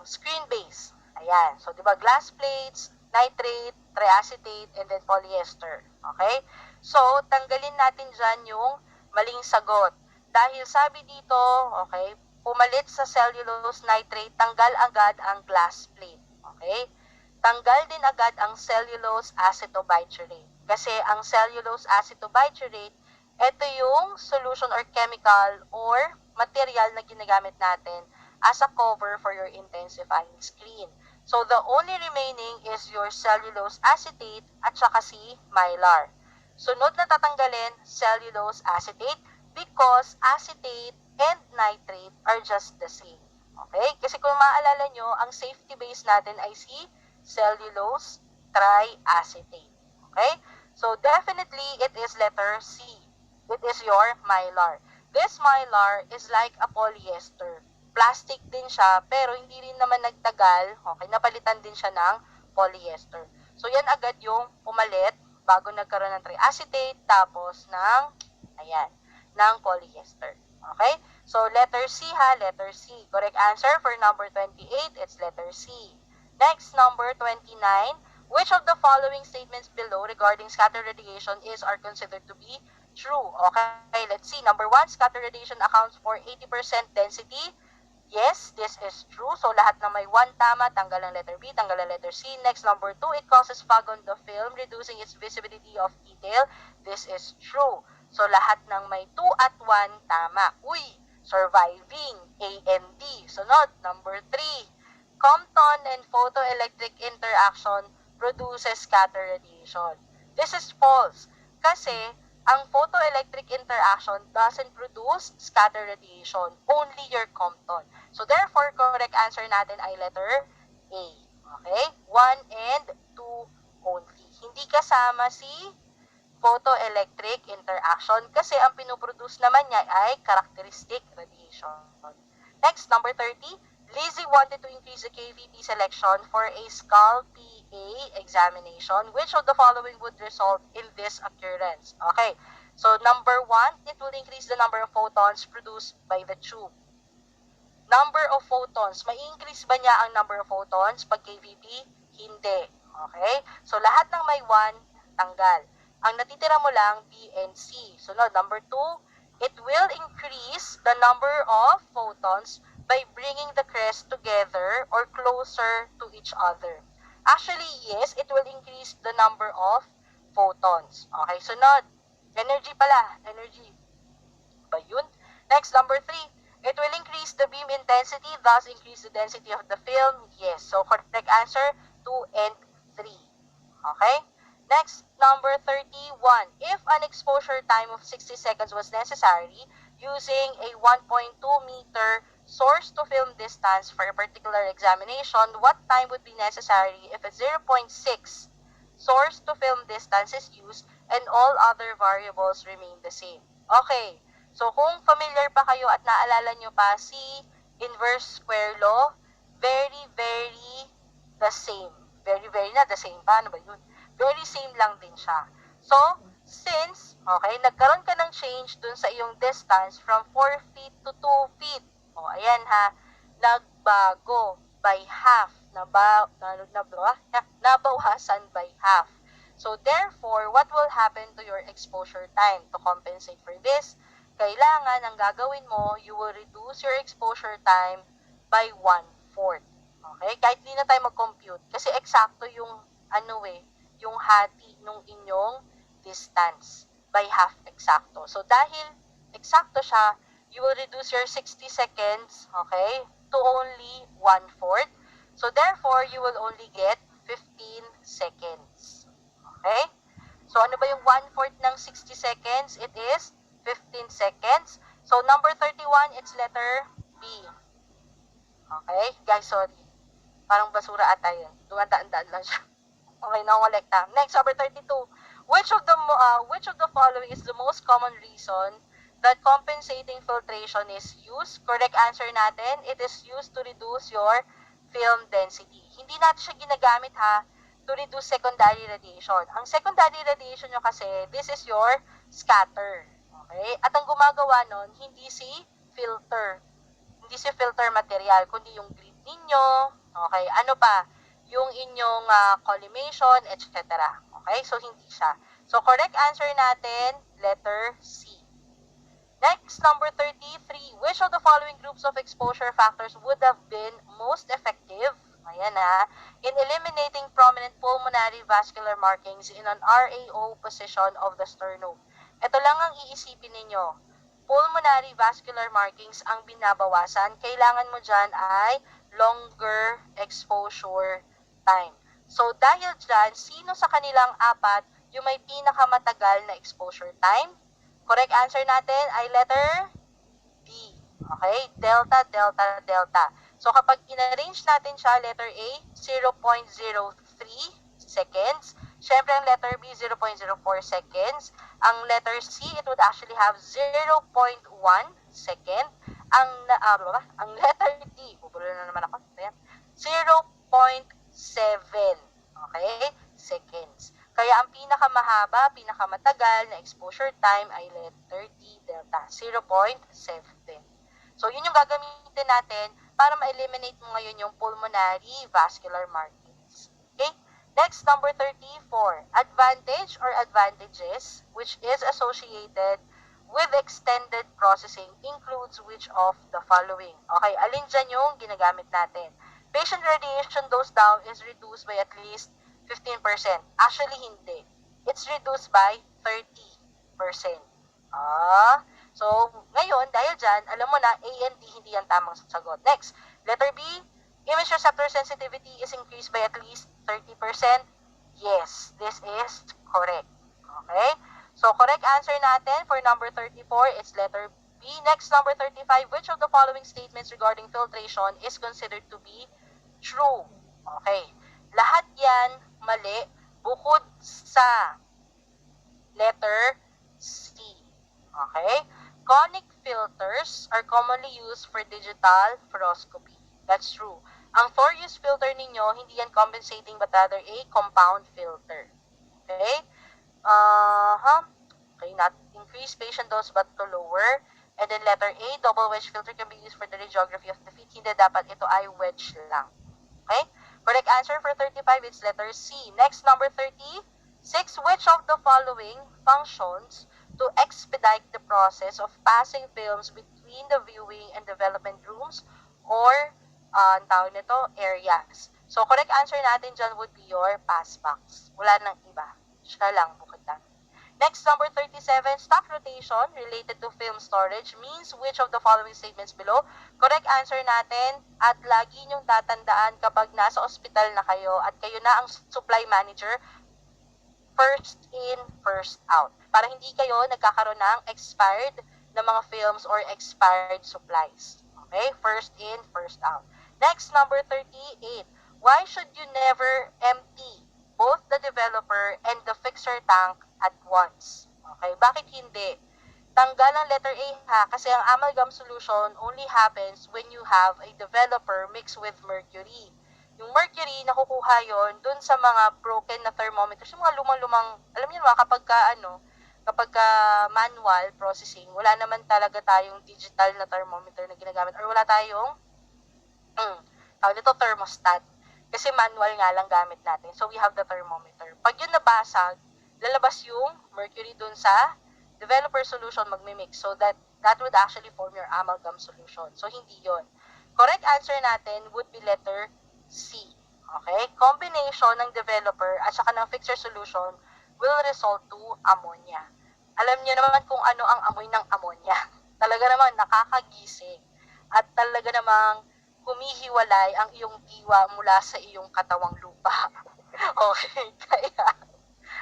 screen base. Ayan. So, di ba, glass plates, nitrate, triacetate, and then polyester. Okay? So, tanggalin natin dyan yung maling sagot. Dahil sabi dito, okay, pumalit sa cellulose nitrate, tanggal agad ang glass plate. Okay? Tanggal din agad ang cellulose acetobiturate. Kasi ang cellulose acetobiturate, ito yung solution or chemical or material na ginagamit natin as a cover for your intensifying screen. So, the only remaining is your cellulose acetate at saka si mylar. Sunod na tatanggalin, cellulose acetate, because acetate and nitrate are just the same. Okay? Kasi kung maaalala nyo, ang safety base natin ay si cellulose triacetate. Okay? So, definitely, it is letter C. It is your mylar. This mylar is like a polyester. Plastic din siya, pero hindi rin naman nagtagal. Okay? Napalitan din siya ng polyester. So, yan agad yung pumalit bago nagkaroon ng triacetate, tapos ng, ayan, ng polyester. Okay? So, letter C ha, letter C. Correct answer for number 28, it's letter C. Next, number 29. Which of the following statements below regarding scatter radiation are considered to be true? Okay, let's see. Number 1, scatter radiation accounts for 80% density. Yes, this is true. So, lahat na may 1 tama, tanggal ang letter B, tanggal ang letter C. Next, number 2, it causes fog on the film, reducing its visibility of detail. This is true. So, lahat ng may 2 at 1, tama. Uy, surviving, A and D. Sunod, number 3, Compton and photoelectric interaction produces scatter radiation. This is false. Kasi, ang photoelectric interaction doesn't produce scatter radiation, only your Compton. So, therefore, correct answer natin ay letter A. Okay? 1 and 2 only. Hindi kasama si photoelectric interaction. reaction kasi ang pinuproduce naman niya ay characteristic radiation. Next, number 30, Lizzie wanted to increase the KVP selection for a SCAL-PA examination. Which of the following would result in this occurrence? Okay, so number 1, it will increase the number of photons produced by the tube. Number of photons, may increase ba niya ang number of photons pag KVP? Hindi. Okay? So, lahat ng may 1, tanggal. Ang natitira mo lang, B and C. Sunod, number 2, it will increase the number of photons by bringing the crest together or closer to each other. Actually, yes, it will increase the number of photons. Okay, sunod. Energy pala. Energy. Ba yun? Next, number 3. It will increase the beam intensity, thus increase the density of the film. Yes. So, correct answer, 2 and 3. Okay? Next, number 31. If an exposure time of 60 seconds was necessary, using a 1.2 meter source-to-film distance for a particular examination, what time would be necessary if a 0.6 source-to-film distance is used and all other variables remain the same? Okay. So, kung familiar pa kayo at naalala nyo pa si inverse square law, very, very the same. Very, very na the same pa. Ano ba yun? Very same lang din siya. So, since, okay, nagkaroon ka ng change dun sa iyong distance from 4 feet to 2 feet. O, ayan ha, nagbago by half. Nabawasan by half. So, therefore, what will happen to your exposure time? To compensate for this, kailangan ang gagawin mo, you will reduce your exposure time by 1/4. Okay? Kahit hindi na tayo mag-compute. Kasi eksakto yung, yung hati nung inyong distance. By half eksakto. So, dahil eksakto siya, you will reduce your 60 seconds, okay, to only 1/4. So, therefore, you will only get 15 seconds. Okay? So, ano ba yung 1/4 ng 60 seconds? It is 15 seconds. So, number 31, it's letter B. Okay? Guys, sorry. Parang basura ata yun. Dumadaan-daan lang siya. Okay, nakolekta. Next, number 32. Which of the following is the most common reason that compensating filtration is used? Correct answer natin, it is used to reduce your film density. Hindi natin siya ginagamit ha, to reduce secondary radiation. Ang secondary radiation nyo kasi, this is your scatter. Okay? At ang gumagawa nun, hindi si filter. Hindi si filter material, kundi yung grid ninyo. Okay? Ano pa? Yung inyong collimation, etc. Okay? So, hindi siya. So, correct answer natin, letter C. Next, number 33. Which of the following groups of exposure factors would have been most effective, ayan in eliminating prominent pulmonary vascular markings in an RAO position of the sternum? Ito lang ang iisipin ninyo. Pulmonary vascular markings ang binabawasan. Kailangan mo dyan ay longer exposure time. So, dahil dyan, sino sa kanilang apat yung may pinakamatagal na exposure time? Correct answer natin ay letter D. Okay? Delta, delta, delta. So, kapag in-arrange natin siya, letter A, 0.03 seconds. Syempre, ang letter B, 0.04 seconds. Ang letter C, it would actually have 0.1 second. Ang letter D, bubulo na naman ako. 0.7. Okay? Seconds. Kaya ang pinakamahaba, pinakamatagal na exposure time ay letter D, delta, 0.7. So, yun yung gagamitin natin para ma-eliminate mo ngayon yung pulmonary vascular markings. Okay? Next, number 34. Advantage or advantages which is associated with extended processing includes which of the following? Okay, alin dyan yung ginagamit natin? Patient radiation dose down is reduced by at least 15%. Actually, hindi. It's reduced by 30%. So, ngayon, dahil dyan, alam mo na, A and D hindi yan tamang sagot. Next, letter B, image receptor sensitivity is increased by at least 30%. Yes, this is correct. Okay? So, correct answer natin for number 34 is letter B. Next, number 35, which of the following statements regarding filtration is considered to be true? Okay. Lahat yan mali bukod sa letter C. Okay? Conic filters are commonly used for digital fluoroscopy. That's true. Ang Thorius filter ninyo, hindi yan compensating but rather a compound filter. Okay? Okay, not increase patient dose but to lower. And then letter A, double wedge filter can be used for the radiography of the feet. Hindi dapat ito ay wedge lang. Okay? Correct answer for 35 is letter C. Next, number 36. Which of the following functions to expedite the process of passing films between the viewing and development rooms or ang tawag nito, areas? So, correct answer natin dyan would be your pass box. Wala nang iba. Siya lang, bukod lang. Next, number 37, stock rotation related to film storage means which of the following statements below? Correct answer natin, at lagi nyong tatandaan kapag nasa ospital na kayo at kayo na ang supply manager, first in, first out. Para hindi kayo nagkakaroon ng expired na mga films or expired supplies. Okay? First in, first out. Next, number 38. Why should you never empty both the developer and the fixer tank at once? Okay? Bakit hindi? Tanggal ang letter A ha, kasi ang amalgam solution only happens when you have a developer mixed with mercury. Yung mercury, nakukuha yon dun sa mga broken na thermometers, yung mga lumang-lumang, alam niyo ba, kapag manual processing, wala naman talaga tayong digital na thermometer na ginagamit or wala tayong tawag nito thermostat. Kasi manual nga lang gamit natin. So, we have the thermometer. Pag yun nabasag, lalabas yung mercury dun sa developer solution magmimix. So, that would actually form your amalgam solution. So, hindi yun. Correct answer natin would be letter C. Okay? Combination ng developer at saka ng fixer solution will result to ammonia. Alam niyo naman kung ano ang amoy ng ammonia. Talaga naman nakakagising. At talaga namang humihiwalay ang iyong diwa mula sa iyong katawang lupa. Okay?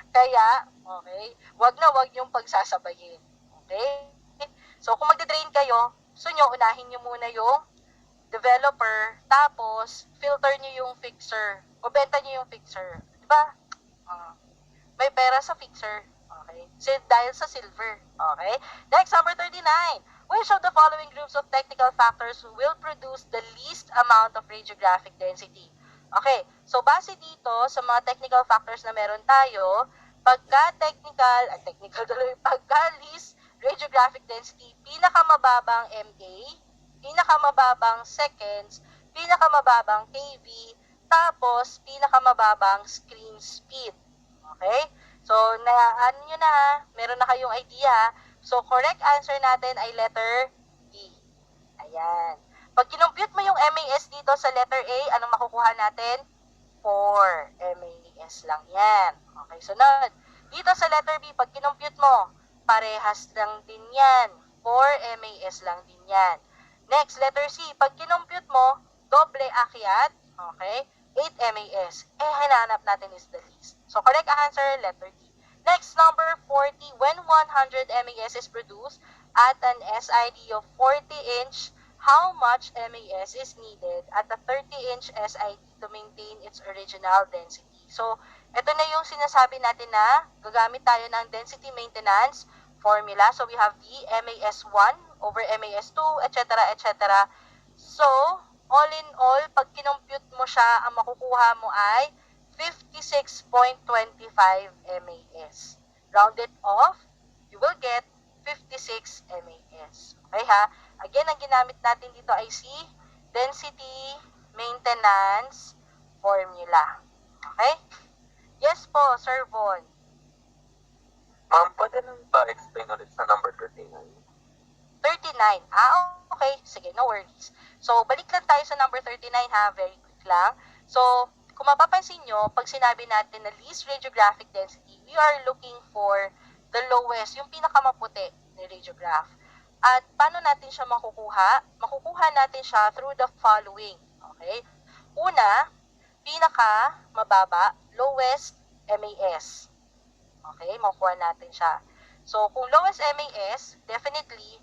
Kaya, okay, wag yung pagsasabayin. Okay? So, kung magde-drain kayo, gusto nyo, unahin nyo muna yung developer, tapos, filter nyo yung fixer, o benta nyo yung fixer. Diba? May pera sa fixer. Okay? Dahil sa silver. Okay? Next, number 39. Which of the following groups of technical factors will produce the least amount of radiographic density? Okay, so base dito sa mga technical factors na meron tayo, pagka least radiographic density, pinakamababang MA, pinakamababang seconds, pinakamababang kV, tapos pinakamababang screen speed. Okay? So, ano nyo na, meron na kayong idea. So, correct answer natin ay letter D. Ayan. Pag kinompute mo yung MAS dito sa letter A, anong makukuha natin? 4 MAS lang yan. Okay, sunod. Dito sa letter B, pag kinompute mo, parehas lang din yan. 4 MAS lang din yan. Next, letter C, pag kinompute mo, doble akyat, okay, 8 MAS. Hinanap natin is the least. So, correct answer, letter D. Next, number 40, when 100 MAS is produced at an SID of 40-inch, how much MAS is needed at a 30-inch SID to maintain its original density? So, ito na yung sinasabi natin na gagamit tayo ng density maintenance formula. So, we have the MAS1 over MAS2, etc., etc. So, all in all, pag kinompute mo siya, ang makukuha mo ay 56.25 MAS. Rounded off, you will get 56 MAS. Okay ha? Again, ang ginamit natin dito ay si density maintenance formula. Okay? Yes po, Sir Von. Ma'am, pwede lang ba explain ulit sa number 39? 39. Okay. Sige, no worries. So, balik lang tayo sa number 39 ha. Very quick lang. So, kung mapapansin nyo, pag sinabi natin na least radiographic density, we are looking for the lowest, yung pinakamaputi na radiograph. At paano natin siya makukuha? Makukuha natin siya through the following. Okay? Una, pinakamababa, lowest MAS. Okay? Makukuha natin siya. So, kung lowest MAS, definitely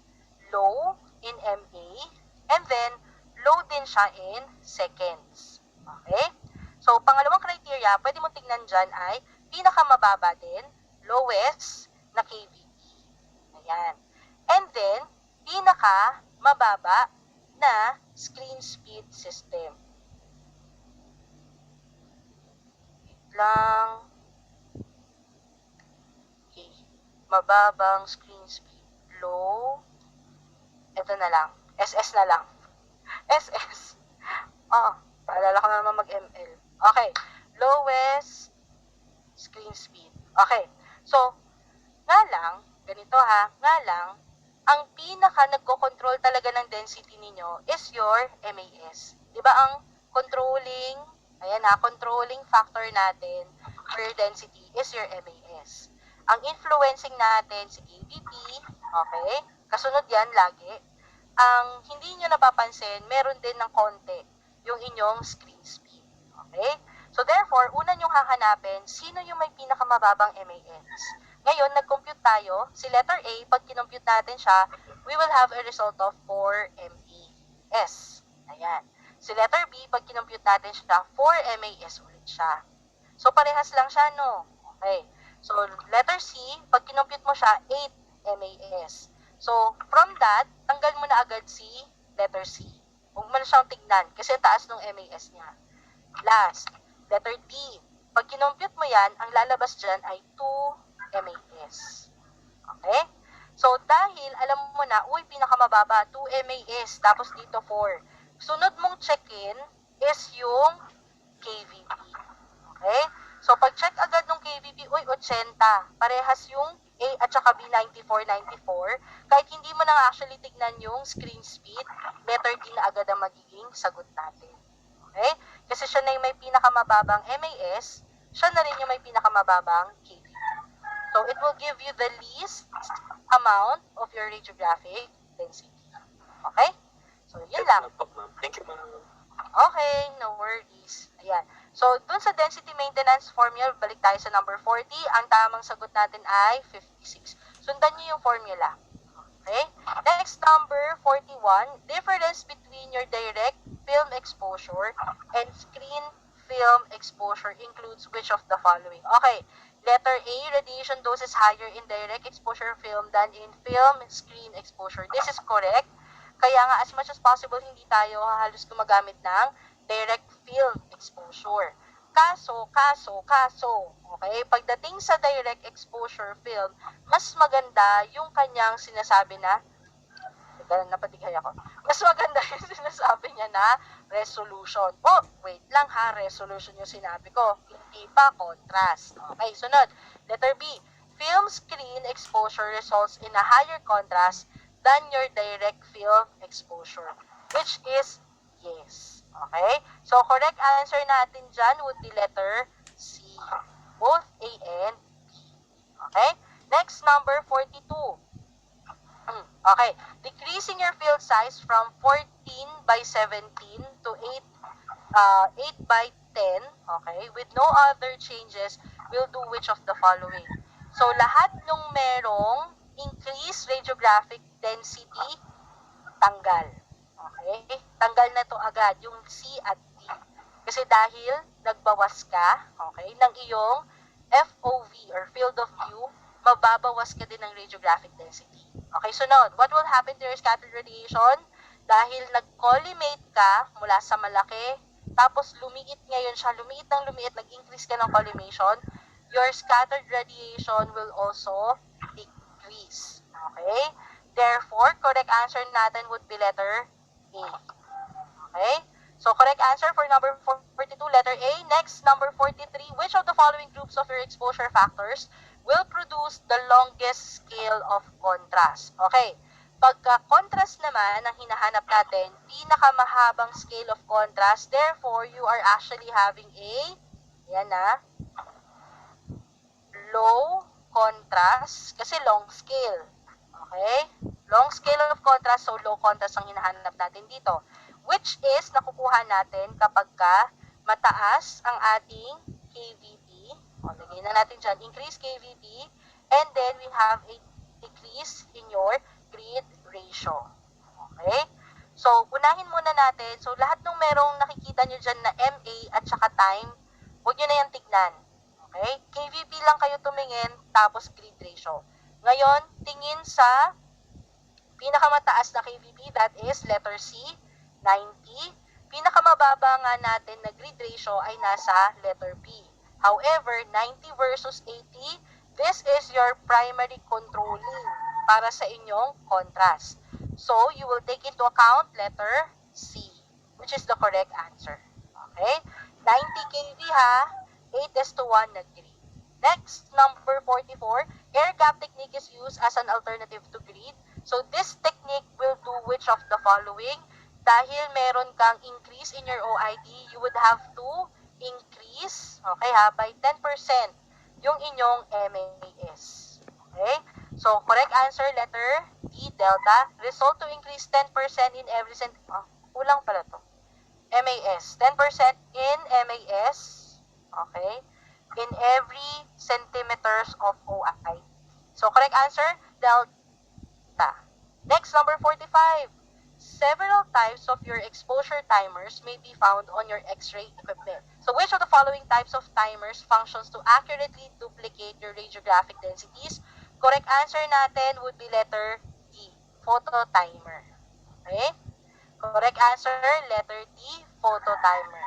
low in MA, and then low din siya in seconds. Okay? So, pangalawang criteria, pwede mo tingnan dyan ay pinakamababa din, lowest na KVP. Ayan. pinakamababa na screen speed system. Wait lang. Okay. Mababang screen speed. Low. Ito na lang. SS na lang. SS. Paalala ko naman mag-ML. Okay. Lowest screen speed. Okay. So, nga lang, ganito ha, nga lang, ang pinaka nagko-control talaga ng density ninyo is your MAS. Diba ang controlling, controlling factor natin for your density is your MAS. Ang influencing natin si KVP, okay, kasunod yan lagi, ang hindi nyo napapansin, meron din ng konti yung inyong screen speed. Okay? So therefore, una nyong hahanapin, sino yung may pinakamababang MAS. Ngayon, nag-compute tayo. Si letter A, pag kinompute natin siya, we will have a result of 4 MAS. Ayan. Si letter B, pag kinompute natin siya, 4 MAS ulit siya. So parehas lang siya, no? Okay. So letter C, pag kinompute mo siya, 8 MAS. So from that, tanggal mo na agad si letter C. Huwag mo na siyang tignan kasi taas ng MAS niya. Last, letter D. Pag kinompute mo yan, ang lalabas dyan ay 2 MAS. Okay? So, dahil alam mo na, pinakamababa, 2 MAS, tapos dito 4. Sunod mong check-in is yung KVP. Okay? So, pag-check agad ng KVP, 80. Parehas yung A at saka B, 94. Kahit hindi mo na actually tignan yung screen speed, letter D na agad ang magiging sagot natin. Okay? Kasi siya na yung may pinakamababang MAS, siya na rin yung may pinakamababang KVP. So, it will give you the least amount of your radiographic density. Okay? So, yun lang. Thank you, ma'am. Okay, no worries. Ayan. So, dun sa density maintenance formula, balik tayo sa number 40. Ang tamang sagot natin ay 56. Sundan niyo yung formula. Okay? Next, number 41. Difference between your direct film exposure and screen film exposure includes which of the following? Okay. Letter A, radiation dose is higher in direct exposure film than in film screen exposure. This is correct. Kaya nga, as much as possible, hindi tayo halos gumagamit ng direct film exposure. Kaso, okay, pagdating sa direct exposure film, mas maganda yung kanyang sinasabi na, napatigay ako, mas maganda yung sinasabi niya na resolution. Wait lang ha, resolution yung sinabi ko, hindi pa contrast. Okay, sunod, letter B, film screen exposure results in a higher contrast than your direct film exposure, which is yes. Okay? So, correct answer natin dyan would be letter C. Both A and B. Okay? Next, number 42. Okay. Decreasing your field size from 14 by 17 to 8 by 10, okay, with no other changes, will do which of the following? So, lahat nung merong increased radiographic density, tanggal. Okay? Tanggal na to agad, yung C at D. Kasi dahil nagbawas ka, okay, ng iyong FOV or field of view, mababawas ka din ng radiographic density. Okay, sunod. What will happen to your scattered radiation? Dahil nag-collimate ka mula sa malaki, tapos lumiit ngayon siya, lumiit, nag-increase ka ng collimation, your scattered radiation will also decrease. Okay? Therefore, correct answer natin would be letter A. Okay? So, correct answer for number 42, letter A. Next, number 43, which of the following groups of your exposure factors will produce the longest scale of contrast? Okay. Pagka-contrast naman ang hinahanap natin, pinakamahabang scale of contrast. Therefore, you are actually having a, low contrast kasi long scale. Okay? Long scale of contrast, so low contrast ang hinahanap natin dito. Which is, nakukuha natin kapag mataas ang ating KVP. Lagay na natin dyan, increase KVP, and then we have a decrease in your grid ratio. Okay? So, unahin muna natin. So, lahat ng merong nakikita nyo dyan na MA at saka time, huwag nyo na yan tignan. Okay? KVP lang kayo tumingin, tapos grid ratio. Ngayon, tingin sa Pinakamataas na KVP, that is letter C, 90. Pinakamababa nga natin na grid ratio ay nasa letter B. However, 90 versus 80, this is your primary controlling para sa inyong contrast. So, you will take into account letter C, which is the correct answer. Okay? 90 kV ha, 8:1 na grid. Next, number 44, air gap technique is used as an alternative to grid. So, this technique will do which of the following? Dahil meron kang increase in your OID, you would have to increase, okay ha, by 10% yung inyong MAS. Okay? So, correct answer, letter D, delta. Result to increase 10% in every kulang pala to. MAS. 10% in MAS. Okay? In every centimeters of OID. So, correct answer, delta. Next, number 45. Several types of your exposure timers may be found on your X-ray equipment. So, which of the following types of timers functions to accurately duplicate your radiographic densities? Correct answer natin would be letter D, photo timer. Okay? Correct answer, letter D, photo timer.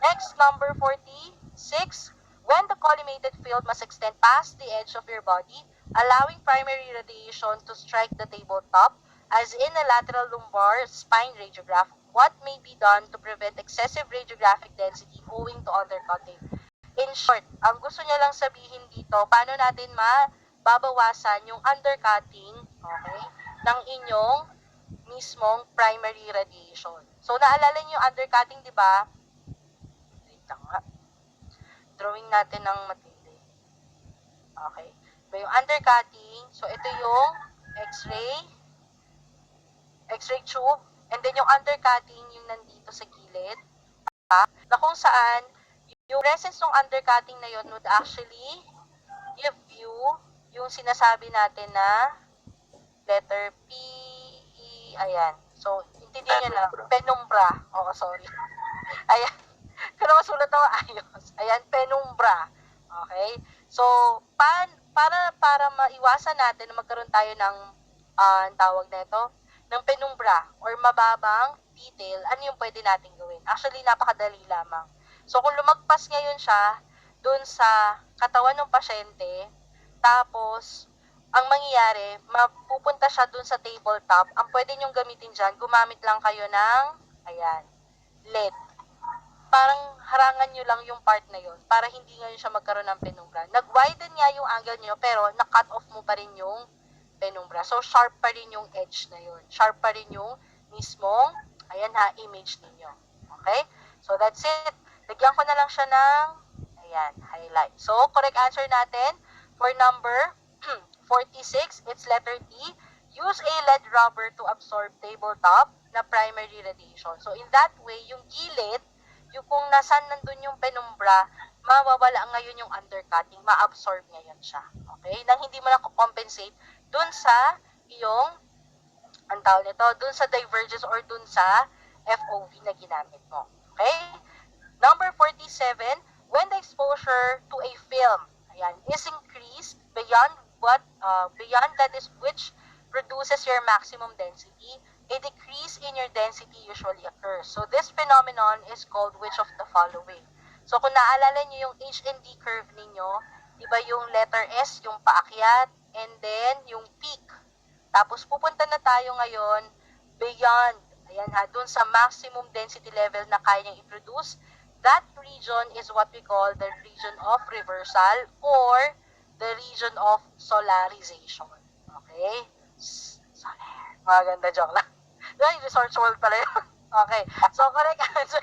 Next, number 46. When the collimated field must extend past the edge of your body, allowing primary radiation to strike the tabletop, as in a lateral lumbar spine radiograph, what may be done to prevent excessive radiographic density owing to undercutting? In short, ang gusto niya lang sabihin dito, paano natin mababawasan yung undercutting, okay, ng inyong mismong primary radiation. So, naalala niyo yung undercutting, di ba? Wait lang nga. Drawing natin ng matindi. Okay. Diba yung undercutting? So, ito yung X-ray tube, and then yung undercutting, yung nandito sa gilid, na kung saan, yung presence ng undercutting na yun would actually give you yung sinasabi natin na letter P, E, ayan. So, intindihin nyo lang, penumbra. Oo, sorry. Ayan. Kung masulat ako, ayos. Ayan, penumbra. Okay? So, para maiwasan natin na magkaroon tayo ng tawag na ito, ng penumbra or mababang detail, ano yung pwede natin gawin? Actually, napakadali lamang. So, kung lumagpas ngayon siya dun sa katawan ng pasyente, tapos, ang mangyayari, mapupunta siya dun sa tabletop, ang pwede nyong gamitin dyan, gumamit lang kayo ng, ayan, LED. Parang harangan nyo lang yung part na yun para hindi ngayon siya magkaroon ng penumbra. Nag-widen nga yung angle nyo, pero na-cut off mo pa rin yung penumbra. So, sharp pa rin yung edge na yun. Sharp pa rin yung mismong, ayan ha, image ninyo. Okay? So, that's it. Lagyan ko na lang siya ng, ayan, highlight. So, correct answer natin for number 46, it's letter D. Use a lead rubber to absorb tabletop na primary radiation. So, in that way, yung gilid, yung kung nasan nandun yung penumbra, mawawala ngayon yung undercutting, ma-absorb ngayon siya. Okay? Nang hindi mo na compensate dun sa iyong, ang tawag nito, dun sa divergence or dun sa FOV na ginamit mo. Okay? Number 47, when the exposure to a film, ayan, is increased beyond that is which produces your maximum density, a decrease in your density usually occurs. So, this phenomenon is called which of the following? So, kung naalala niyo yung H&D curve ninyo, di ba yung letter S, yung paakyat, and then yung peak. Tapos, pupunta na tayo ngayon beyond, ayan ha, dun sa maximum density level na kaya niyang i-produce. That region is what we call the region of reversal or the region of solarization. Okay? Solar. Maganda joke lang. Yung research world pala yun. Okay. So, correct answer.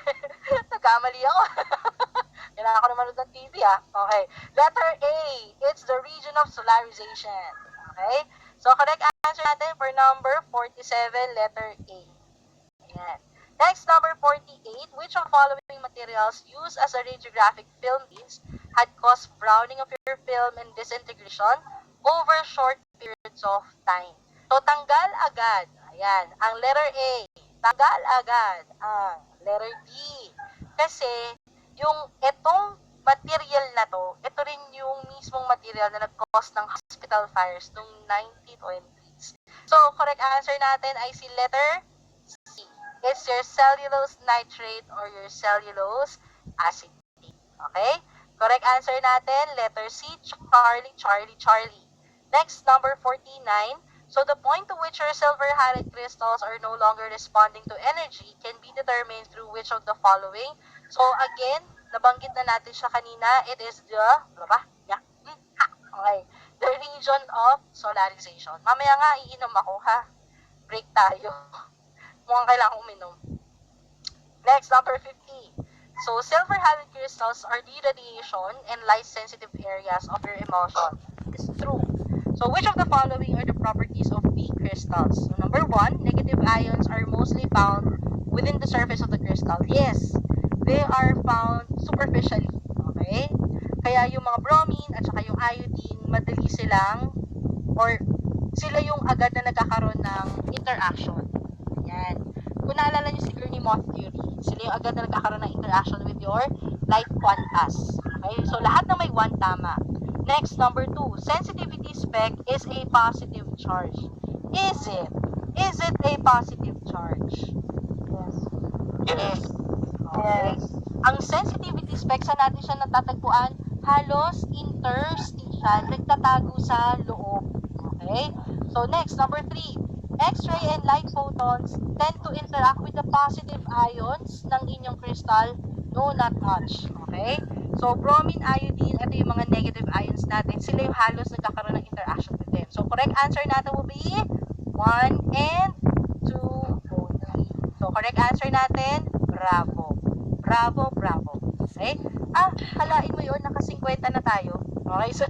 Nagkamali ako. Kailangan ko naman ng TV Okay. Letter A. It's the region of solarization. Okay. So, correct answer natin for number 47, letter A. Ayan. Next, number 48. Which of the following materials used as a radiographic film piece had caused browning of your film and disintegration over short periods of time? So, tanggal agad. Ayan. Ang letter A. Tanggal agad. Ang letter D. Kasi, yung etong material na to, ito rin yung mismong material na nag-cause ng hospital fires noong 1920s. So, correct answer natin ay si letter C. It's your cellulose nitrate or your cellulose acetate. Okay? Correct answer natin, letter C, Charlie, Charlie, Charlie. Next, number 49. So, the point to which your silver-halide crystals are no longer responding to energy can be determined through which of the following. So, again, nabanggit na natin siya kanina. It is the, okay, the region of solarization. Mamaya nga, iinom ako, ha? Break tayo. Mukhang kailangan uminom. Next, number 50. So, silver-halide crystals are the radiation and light-sensitive areas of your emotion. It's true. So, which of the following are the properties of weak crystals? So, number 1, negative ions are mostly found within the surface of the crystal. Yes, they are found superficially. Okay? Kaya yung mga bromine at saka yung iodine, madali silang, or sila yung agad na nagkakaroon ng interaction. Yan. Kung naalala nyo si Kerr-Moth theory, sila yung agad na nagkakaroon ng interaction with your light quantas. Okay? So, lahat ng may 1 tama. Next, number 2. Sensitivity spec is a positive charge. Is it? Is it a positive charge? Yes. Yes. Okay. Ang sensitivity spec, saan natin siya natatagpuan? Halos interstitial, nagtatago sa loob. Okay? So, next, number 3. X-ray and light photons tend to interact with the positive ions ng inyong crystal. No, not much. Okay? So, bromine, iodine, ito yung mga negative ions natin. Sila yung halos nagkakaroon ng interaction with them. So, correct answer natin will be 1 and 2 only. So, correct answer natin, bravo. Bravo, bravo. Okay? Halain mo yun, naka 50 na tayo. Okay, so